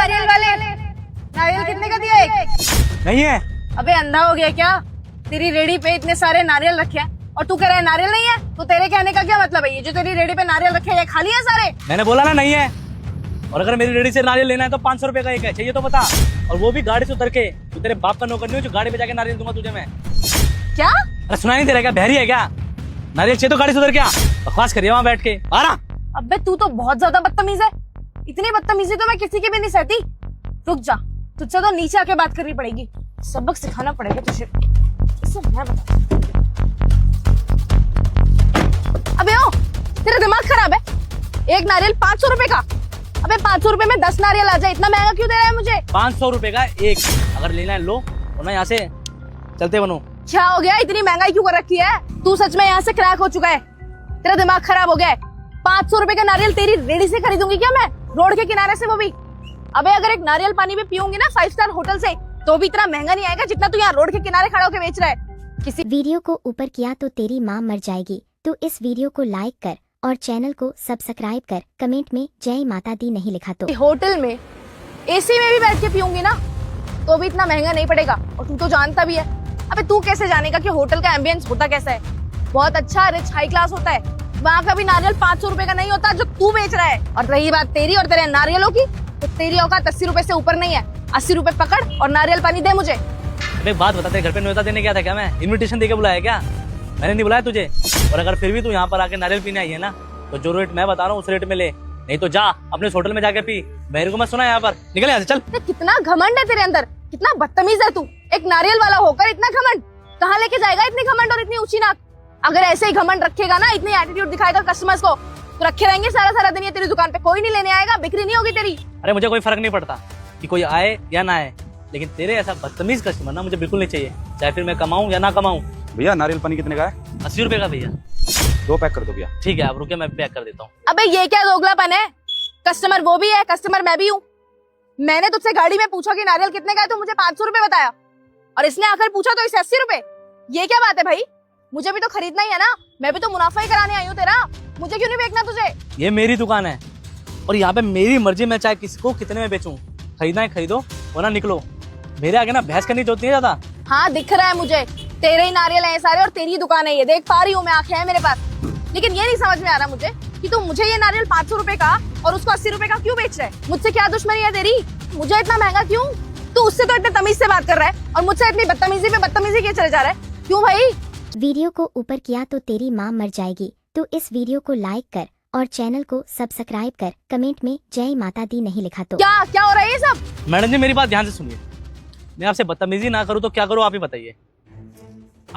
नारियल वाले, नारियल कितने का दिया? एक नहीं है। अबे अंधा हो गया क्या? तेरी रेडी पे इतने सारे नारियल रखे हैं और तू कह रहा है नारियल नहीं है? तो तेरे कहने का क्या मतलब है? ये जो तेरी रेडी पे नारियल रखे हैं ये खाली है सारे? मैंने बोला ना नहीं है। और अगर मेरी रेडी से नारियल लेना है तो 500 रुपए का एक है, चाहिए तो बता। और वो भी गाड़ी से उतर के। तू तेरे बाप का नौकर नहीं हो जो गाड़ी पे जाके नारियल दूंगा तुझे मैं। क्या? अरे सुनाई नहीं दे रहा क्या? बहरी है क्या? नारियल चाहिए तो गाड़ी से उतर क्या बकवास करिए वहां बैठ के। आ रहा। अबे तू तो बहुत ज्यादा बदतमीज है। इतनी बदतमीजी तो मैं किसी की भी नहीं सहती। रुक जा, तुझसे तो नीचे आके बात करनी पड़ेगी, सबक सिखाना पड़ेगा तुझे। इससे मैं बता। अबे ओ, तेरा दिमाग खराब है? एक नारियल 500 रुपए का? अबे 500 रुपए में 10 नारियल आ जाए, इतना महंगा क्यों दे रहा है मुझे? 500 रुपए का एक, अगर लेना है लो वरना यहाँ से चलते बनो। क्या हो गया? इतनी महंगाई क्यों कर रखी है? तू सच में यहाँ से क्रैक हो चुका है, तेरा दिमाग खराब हो गया है। 500 रुपए का नारियल तेरी रेडी से खरीदूंगी क्या मैं? रोड के किनारे से, वो भी। अबे अगर एक नारियल पानी में पीऊंगी ना 5 स्टार होटल से, तो भी इतना महंगा नहीं आएगा जितना तू यहाँ रोड के किनारे खड़ा होकर बेच रहा है। किसी वीडियो को ऊपर किया तो तेरी माँ मर जाएगी। तू इस वीडियो को लाइक कर और चैनल को सब्सक्राइब कर। कमेंट में जय माता दी नहीं लिखा तो। होटल में एसी में भी बैठ के पीऊंगी ना तो भी इतना महंगा नहीं पड़ेगा, और तू तो जानता भी है। अबे तू कैसे जानेगा कि होटल का एम्बियंस होता कैसा है? बहुत अच्छा रिच हाई क्लास होता है। वहाँ का भी नारियल 500 रुपए का नहीं होता जो तू बेच रहा है। और रही बात तेरी और तेरे नारियलों की, तो तेरी औकात 80 रुपए से ऊपर नहीं है। 80 रुपए पकड़ और नारियल पानी दे मुझे। एक बात बता, तेरे घर पे न्योता देने गया था क्या मैं? इनविटेशन देके बुलाया क्या? मैंने नहीं बुलाया तुझे। और अगर फिर भी तू यहाँ पर आके नारियल पीने आई है ना, तो जो रेट मैं बता रहा हूँ उस रेट में ले, नहीं तो जा अपने होटल में जाके पी। मेरे को मत सुना यहाँ पर, निकल यहाँ से चल। कितना घमंड है तेरे अंदर, कितना बदतमीज है तू। एक नारियल वाला होकर इतना घमंड कहाँ लेके जाएगा? इतनी घमंड और इतनी ऊंची नाक। अगर ऐसे ही घमंड रखेगा ना, इतनी एटीट्यूड दिखाएगा कस्टमर्स को, तो रखे रहेंगे सारा सारा दिन ये तेरी दुकान पे। कोई नहीं लेने आएगा, बिक्री नहीं होगी तेरी। अरे मुझे कोई फर्क नहीं पड़ता कि कोई आए या ना आए, लेकिन तेरे ऐसा बदतमीज कस्टमर ना मुझे बिल्कुल नहीं चाहिए, चाहे फिर मैं कमाऊं या ना कमाऊं। भैया नारियल पानी कितने का है? 80 रुपए का भैया। 2 पैक कर दो भैया। ठीक है, आप रुके, मैं पैक कर देता हूँ। अबे ये क्या दोगलापन है? कस्टमर वो भी है, कस्टमर मैं भी हूँ। मैंने तुझसे गाड़ी में पूछा कि नारियल कितने का है, तो मुझे 500 रुपए बताया, और इसने आकर पूछा तो इसे 80 रुपए। ये क्या बात है भाई? मुझे भी तो खरीदना ही है ना, मैं भी तो मुनाफा ही कराने आई हूँ तेरा। मुझे क्यों नहीं बेचना तुझे? ये मेरी दुकान है और यहाँ पे मेरी मर्जी, मैं चाहे किसी को कितने में बेचूं। खरीदना है खरीदो वरना निकलो। मेरे आगे ना बहस करनी होती है ज्यादा। हाँ दिख रहा है मुझे, तेरे ही नारियल है सारे और तेरी ही दुकान है ये, देख पा रही हूँ मैं, आंखें हैं मेरे पास। लेकिन ये नहीं समझ में आ रहा मुझे कि तू मुझे ये नारियल 500 रुपए का और उसको 80 रुपए का क्यों बेच रहा है? मुझसे क्या दुश्मनी है तेरी? मुझे इतना महंगा क्यों? तू उससे तो इतने तमीज से बात कर रहा है और मुझसे इतनी बदतमीजी पे बदतमीजी किए चले जा रहा है, क्यों भाई? वीडियो को ऊपर किया तो तेरी माँ मर जाएगी। तू इस वीडियो को लाइक कर और चैनल को सब्सक्राइब कर। कमेंट में जय माता दी नहीं लिखा तो। क्या क्या हो रहा है ये सब? मैडम जी मेरी बात ध्यान से सुनिए, मैं आपसे बदतमीजी ना करूँ तो क्या करूँ आप ही बताइए।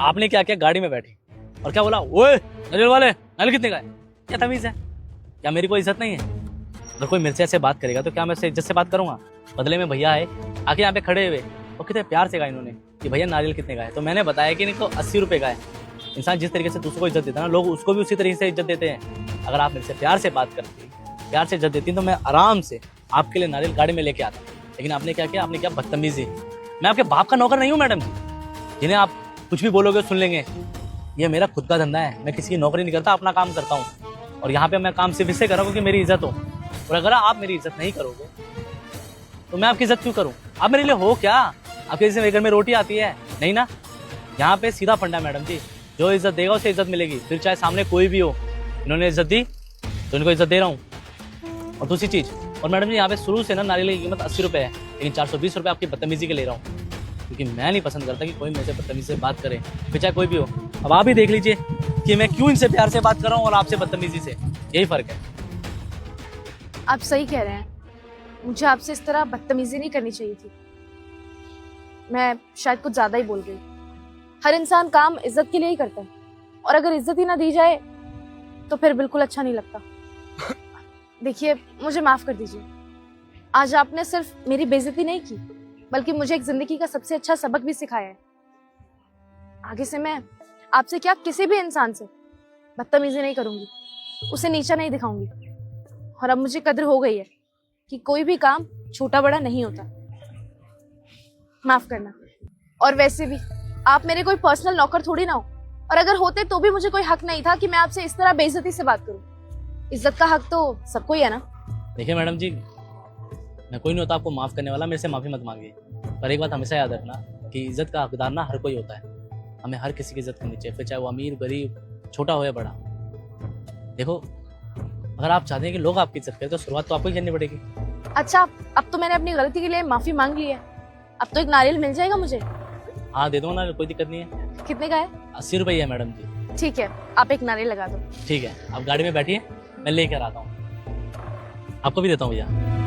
आपने क्या किया? गाड़ी में बैठी और क्या बोला? ओए नारियल वाले, नारियल कितने का है? क्या तमीज है? क्या मेरी कोई इज्जत नहीं है? अगर कोई मेरे से ऐसे बात करेगा तो क्या मैं उससे इज्जत से बात करूंगा? बदले में भैया आए आके यहाँ पे खड़े हुए और कितने प्यार से कहा इन्होंने कि भैया नारियल कितने का है, तो मैंने बताया कि नहीं तो 80 रुपए का है। इंसान जिस तरीके से दूसरों को इज्जत देता है ना, लोग उसको भी उसी तरीके से इज्जत देते हैं। अगर आप मेरे से प्यार से बात करती, प्यार से इज्जत देती तो मैं आराम से आपके लिए नारियल गाड़ी में लेके आता। लेकिन आपने क्या किया? आपने क्या बदतमीजी। मैं आपके बाप का नौकर नहीं हूँ मैडम जी, जिन्हें आप कुछ भी बोलोगे सुन लेंगे। ये मेरा खुद का धंधा है, मैं किसी की नौकरी नहीं करता, अपना काम करता हूँ। और यहाँ पे मैं काम सिर्फ इससे कर रहा हूँ कि मेरी इज्जत हो। और अगर आप मेरी इज्जत नहीं करोगे तो मैं आपकी इज्जत क्यों करूँ? आप मेरे लिए हो क्या? आपके जैसे मेरे घर में रोटी आती है? नहीं ना। यहाँ पे सीधा फंडा है मैडम जी, जो इज्जत देगा उसे इज्जत मिलेगी, फिर चाहे सामने कोई भी हो। इन्होंने इज्जत दी तो इनको इज्जत दे रहा हूँ। और दूसरी चीज़, और मैडम जी यहाँ पे शुरू से ना नारियल की कीमत 80 रुपये है, लेकिन 420 रुपये आपकी बदतमीजी के ले रहा हूँ, क्योंकि मैं नहीं पसंद करता कि कोई मेरे से बदतमीजी से बात करे, फिर चाहे कोई भी हो। अब आप ही देख लीजिए कि मैं क्यों इनसे प्यार से बात कर रहा हूँ और आपसे बदतमीजी से, यही फर्क है। आप सही कह रहे हैं, मुझे आपसे इस तरह बदतमीजी नहीं करनी चाहिए थी। मैं शायद कुछ ज्यादा ही बोल गई। हर इंसान काम इज्जत के लिए ही करता है, और अगर इज्जत ही ना दी जाए तो फिर बिल्कुल अच्छा नहीं लगता। देखिए मुझे माफ कर दीजिए, आज आपने सिर्फ मेरी बेइज्जती नहीं की बल्कि मुझे एक जिंदगी का सबसे अच्छा सबक भी सिखाया है। आगे से मैं आपसे क्या किसी भी इंसान से बदतमीजी नहीं करूंगी, उसे नीचा नहीं दिखाऊंगी। और अब मुझे कद्र हो गई है कि कोई भी काम छोटा बड़ा नहीं होता। माफ करना। और वैसे भी आप मेरे कोई पर्सनल नौकर थोड़ी ना हो, और अगर होते तो भी मुझे कोई हक नहीं था कि मैं आपसे इस तरह बेइज्जती से बात करूं। इज्जत का हक तो सबको ही है ना। देखिए मैडम जी, मैं कोई नहीं होता आपको माफ़ करने वाला, मेरे से माफ़ी मत मांगिए। पर एक बात हमेशा याद रखना कि इज्जत का हकदार ना हर कोई होता है। हमें हर किसी की इज्जत करनी चाहिए, फिर चाहे वो अमीर गरीब छोटा हो या बड़ा। देखो, अगर आप चाहते हैं कि लोग आपकी इज्जत करें तो शुरुआत तो आपको ही करनी पड़ेगी। अच्छा, अब तो मैंने अपनी गलती के लिए माफी मांग ली है, अब तो एक नारियल मिल जाएगा मुझे। हाँ दे दूंगा ना, कोई दिक्कत नहीं है। कितने का है? 80 रुपये है मैडम जी। ठीक है, आप एक नारियल लगा दो। ठीक है, आप गाड़ी में बैठिए, मैं लेकर आता हूँ। आपको भी देता हूँ भैया।